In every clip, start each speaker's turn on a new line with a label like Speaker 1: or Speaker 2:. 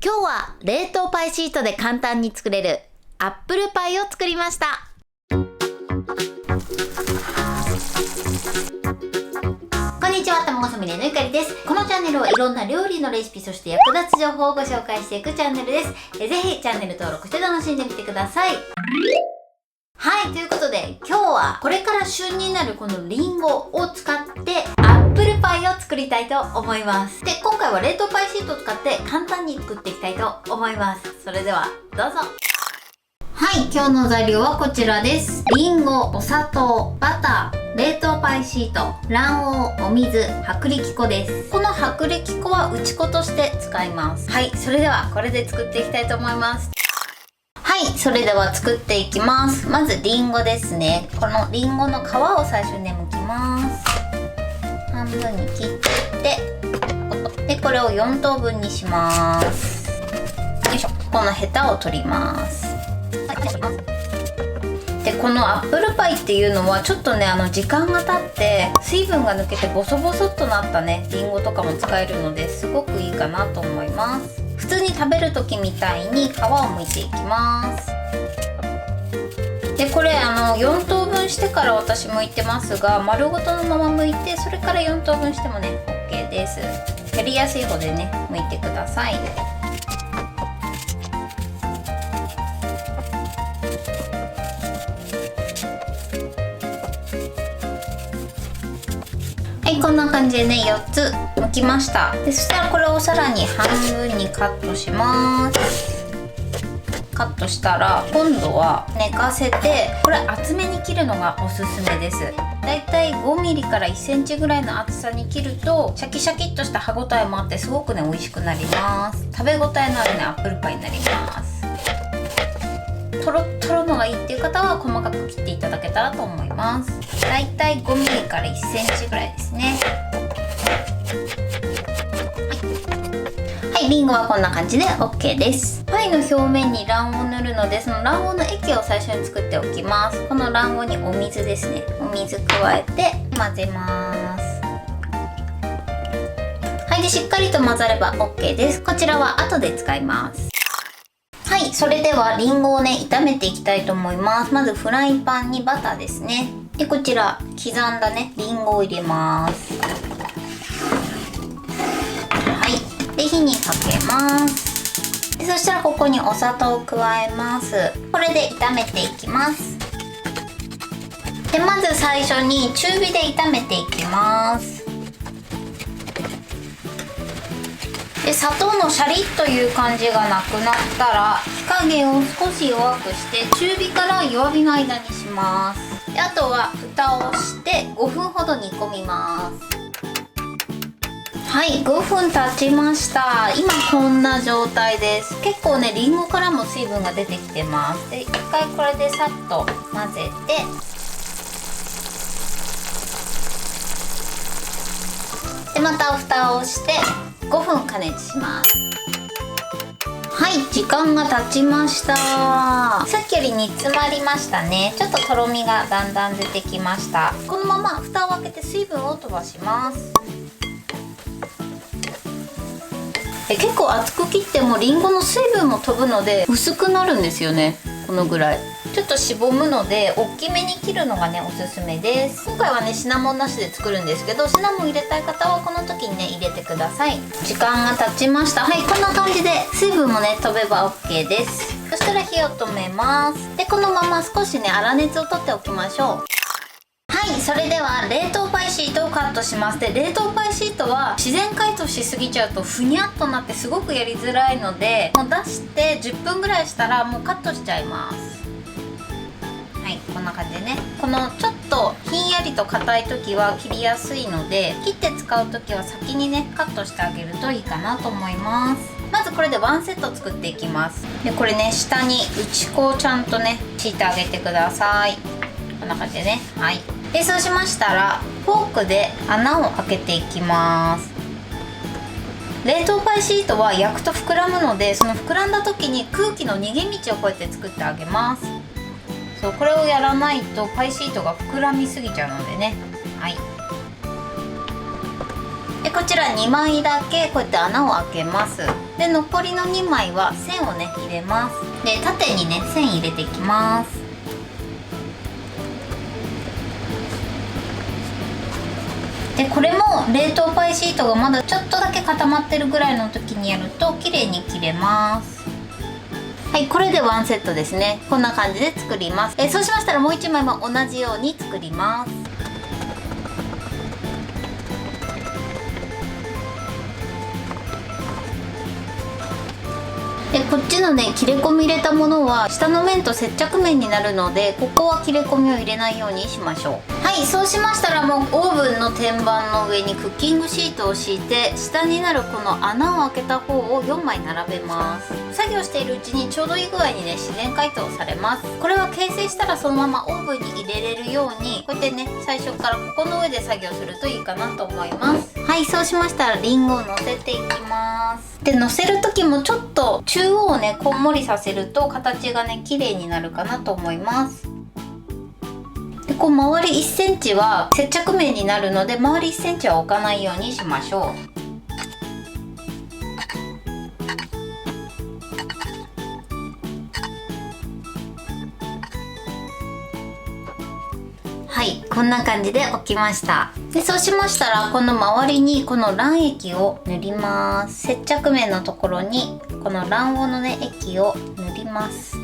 Speaker 1: 今日は冷凍パイシートで簡単に作れるアップルパイを作りました。こんにちは、卵ソムリエのゆかりです。このチャンネルはいろんな料理のレシピ、そして役立つ情報をご紹介していくチャンネルです。ぜひチャンネル登録して楽しんでみてください。はい、ということで今日はこれから旬になるこのリンゴを使ってアップルパイを作りたいと思います。で、今回は冷凍パイシートを使って簡単に作っていきたいと思います。それではどうぞ。はい、今日の材料はこちらです。リンゴ、お砂糖、バター、冷凍パイシート、卵黄、お水、薄力粉です。この薄力粉は打ち粉として使います。はい、それではこれで作っていきたいと思います。はい、それでは作っていきます。まずリンゴですね。このリンゴの皮を最初に剥きます。半分に切ってで、これを4等分にします。よいしょ。このヘタを取ります。で、このアップルパイっていうのはちょっとね、時間が経って水分が抜けてボソボソっとなったねリンゴとかも使えるのですごくいいかなと思います。普通に食べる時みたいに皮を剥いていきます。で、これ4等分してから私剥いてますが、丸ごとのまま剥いてそれから4等分してもね OK です。やりやすい方でね剥いてください。はい、こんな感じでね4つ剥きました。で、そしたらこれをさらに半分にカットします。カットしたら今度は寝かせて、これ厚めに切るのがおすすめです。だいたい 5mm から 1cm ぐらいの厚さに切るとシャキシャキっとした歯ごたえもあってすごくね美味しくなります。食べ応えのあるねアップルパイになります。トロットロのがいいっていう方は細かく切っていただけたらと思います。だいたい 5mm から 1cm ぐらいですね。はい、リンゴはこんな感じで OK です。パイの表面に卵黄を塗るので、その卵黄の液を最初に作っておきます。この卵黄にお水ですね。お水加えて混ぜます。はい、でしっかりと混ざれば OK です。こちらは後で使います。はい、それではリンゴをね炒めていきたいと思います。まずフライパンにバターですね。で、こちら刻んだねリンゴを入れます。はい、で火にかけます。で、そしたらここにお砂糖を加えます。これで炒めていきます。で、まず最初に中火で炒めていきます。で、砂糖のシャリッという感じがなくなったら火加減を少し弱くして中火から弱火の間にします。で、あとは蓋をして5分ほど煮込みます。はい、5分経ちました。今こんな状態です。結構ねリンゴからも水分が出てきてます。で、一回これでさっと混ぜて、でまた蓋をして5分加熱します。はい、時間が経ちました。さっきより煮詰まりましたね。ちょっととろみがだんだん出てきました。このまま蓋を開けて水分を飛ばします。結構厚く切ってもリンゴの水分も飛ぶので薄くなるんですよね。このぐらいちょっとしぼむので大きめに切るのがねおすすめです。今回はねシナモンなしで作るんですけど、シナモン入れたい方はこの時にね入れてください。時間が経ちました。はい、こんな感じで水分もね飛べば OK です。そしたら火を止めます。で、このまま少しね粗熱を取っておきましょう。はい、それでは冷凍パイシートをカットします。で、冷凍パイシートは自然解凍しすぎちゃうとふにゃっとなってすごくやりづらいので、もう出して10分ぐらいしたらもうカットしちゃいます。はい、こんな感じでね、このちょっとひんやりと硬い時は切りやすいので、切って使う時は先にねカットしてあげるといいかなと思います。まずこれでワンセット作っていきます。で、これね下に打ち粉をちゃんとね敷いてあげてください。こんな感じでね。はい、で、そうしましたらフォークで穴を開けていきます。冷凍パイシートは焼くと膨らむので、その膨らんだ時に空気の逃げ道をこうやって作ってあげます。そう、これをやらないとパイシートが膨らみすぎちゃうのでね。はい、でこちら2枚だけこうやって穴を開けます。で残りの2枚は線をね入れます。で縦にね線入れていきます。でこれも冷凍パイシートがまだちょっとだけ固まってるぐらいの時にやると綺麗に切れます。はい、これでワンセットですね。こんな感じで作ります。そうしましたらもう1枚も同じように作ります。でこっちのね切れ込み入れたものは下の面と接着面になるので、ここは切れ込みを入れないようにしましょう。はい、そうしましたらもうオーブンの天板の上にクッキングシートを敷いて、下になるこの穴を開けた方を4枚並べます。作業しているうちにちょうどいい具合にね自然解凍されます。これは形成したらそのままオーブンに入れれるように、こうやってね最初からここの上で作業するといいかなと思います。はい、そうしましたらリンゴを乗せていきます。で乗せる時もちょっと中央をねこんもりさせると形がね綺麗になるかなと思います。でこう周り1センチは接着面になるので、周り1センチは置かないようにしましょう。はい、こんな感じで置きました。でそうしましたらこの周りにこの卵液を塗ります。接着面のところにこの卵黄のね液を塗ります。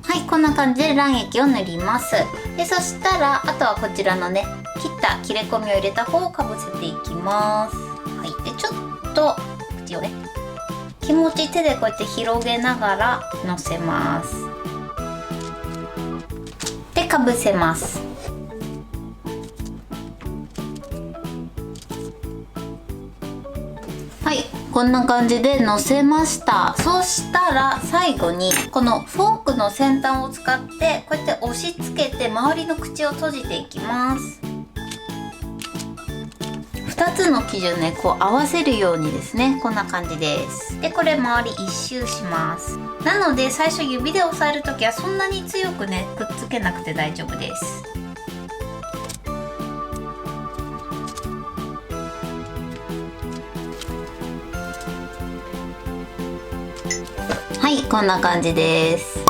Speaker 1: はい、こんな感じで卵液を塗ります。でそしたらあとはこちらのね切った切れ込みを入れた方をかぶせていきます。はい、でちょっと口をね気持ち手でこうやって広げながらのせます。でかぶせます。はい、こんな感じでのせました。そうしたら最後にこのフォークの先端を使ってこうやって押し付けて周りの口を閉じていきます。2つの生地をねこう合わせるようにですね、こんな感じです。でこれ周り1周します。なので最初指で押さえる時はそんなに強くねくっつけなくて大丈夫です。はい、こんな感じです。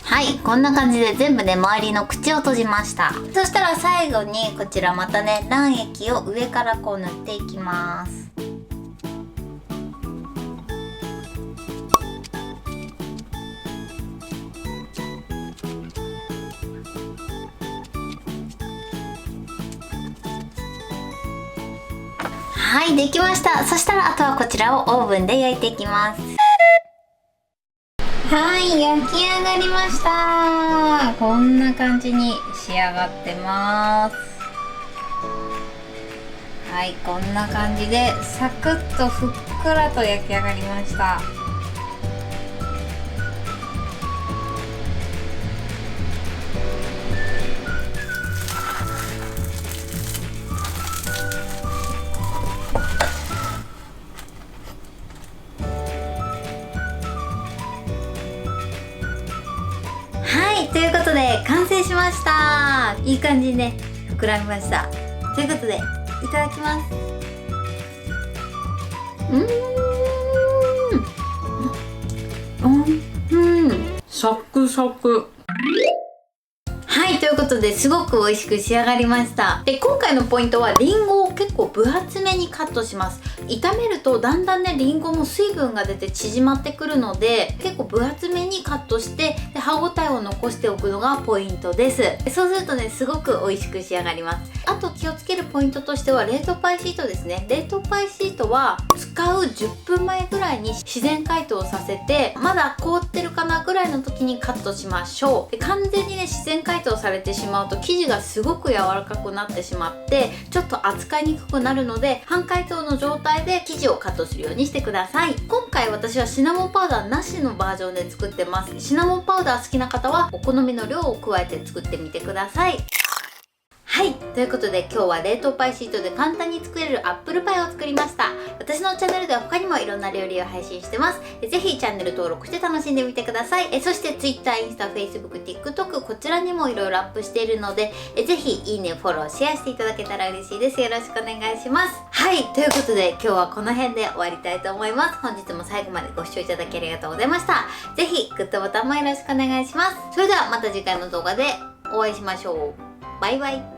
Speaker 1: はい、こんな感じで全部ね周りの口を閉じました。そしたら最後にこちらまたね卵液を上からこう塗っていきます。はい、できました。そしたらあとはこちらをオーブンで焼いていきます。はい、焼き上がりました。こんな感じに仕上がってます。はい、こんな感じでサクッとふっくらと焼き上がりました。ということで完成しました。いい感じにね膨らみました。ということでいただきます。
Speaker 2: サクサク。
Speaker 1: はい、ということですごく美味しく仕上がりました。で今回のポイントはリンゴを結構分厚めにカットします。炒めるとだんだんねリンゴも水分が出て縮まってくるので、結構分厚めにカットしてで歯ごたえを残しておくのがポイントです。そうするとねすごく美味しく仕上がります。あと気をつけるポイントとしては冷凍パイシートですね。冷凍パイシートは使う10分前ぐらいに自然解凍させて、まだ凍ってるかなぐらいの時にカットしましょう。で完全にね自然解凍されてしまうと生地がすごく柔らかくなってしまってちょっと扱いにくくなるので、半解凍の状態で生地をカットするようにしてください。今回私はシナモンパウダーなしのバージョンで作ってます。シナモンパウダー好きな方はお好みの量を加えて作ってみてください。ははい、ということで今日は冷凍パイシートで簡単に作れるアップルパイを作りました。私のチャンネルでは他にもいろんな料理を配信してます。ぜひチャンネル登録して楽しんでみてください。そして Twitter、インスタ、Facebook、TikTok こちらにもいろいろアップしているので、ぜひいいね、フォロー、シェアしていただけたら嬉しいです。よろしくお願いします。はい、ということで今日はこの辺で終わりたいと思います。本日も最後までご視聴いただきありがとうございました。ぜひグッドボタンもよろしくお願いします。それではまた次回の動画でお会いしましょう。バイバイ。